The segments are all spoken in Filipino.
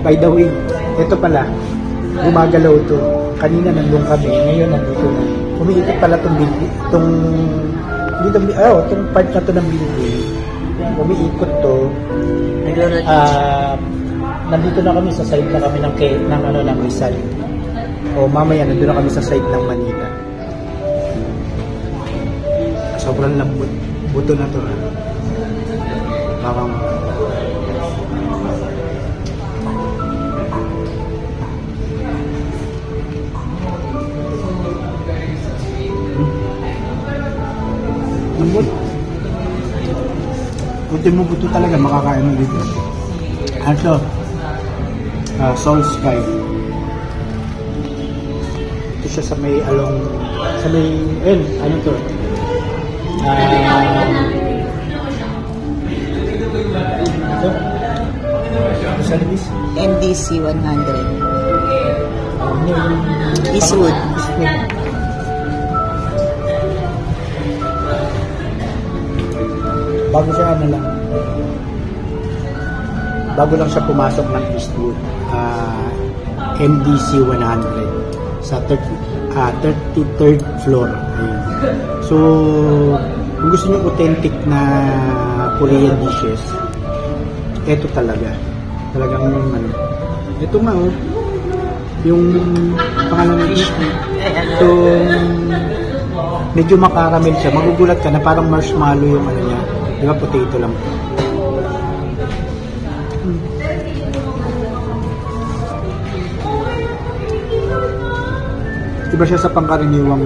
By the way, ito pala, gumagalaw to. Kanina nandun kami, ngayon nandito na. Umiikot pala itong part na to ng building. Umiikot to. Nandito na kami sa side na kami ng Rizal. O mamaya nandito na kami sa side ng Manila. Sobrang lambot. Buto na to. Parang lambot. Ultimo buto talaga makakain mo dito. Also, Soul Sky. Ito siya sa may ano to? Ito? Sa Libis? MDC 100. Eastwood. Bago lang siya pumasok ng Eastwood, MDC 100 sa 33rd floor. Ayun. So, kung gusto niyo authentic na Korean dishes, ito talaga. Talagang ito nga yung pangalan ng so, medyo makaramel siya. Magugulat ka na parang marshmallow yung ano niya. Di ba, potato lang. Iba siya sa pangkaraniwang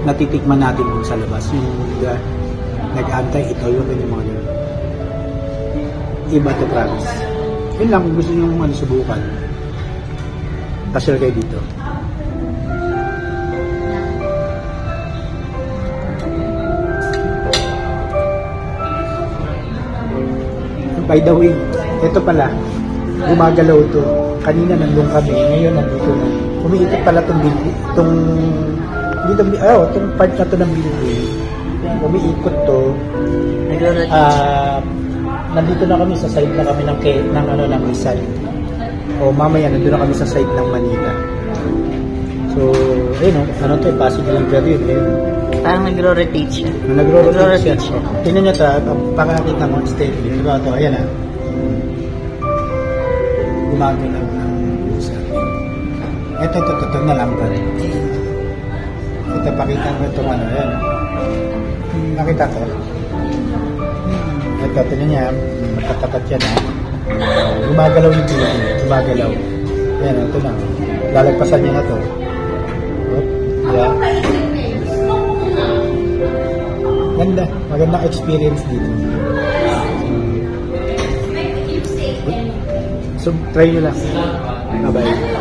natitikman natin dun sa labas. Yung nag-antay, ito yung mga ganun. Iba to, promise. Yun lang, kung gusto nyo subukan. Pasyal kayo dito. By the way, ito pala, gumagalaw to. Kanina nandun kami, ngayon nandito na. Umiikot pala itong part na to ng building. Umiikot to. Nandito na kami sa side na kami ng Rizal. O mamaya nandito na kami sa side ng Manila. So, ayun ano to, possible interview. Parang nagro-rotate siya. Nagro-rotate siya. Tingnan nyo ito, pakakita mo, steady. Diba ito, ayan gumagalaw ng Rizal. Ito na lang ba? Ito, pakita mo itong ayan. Nakita ko. Ito, tingnan niya, magkatapat yan gumagalaw yung building. Gumagalaw. Ayan, ito na. Lalagpasan niya na ito. Yeah. Ganda. Magandang experience dito. So, try nyo lang. Bye-bye.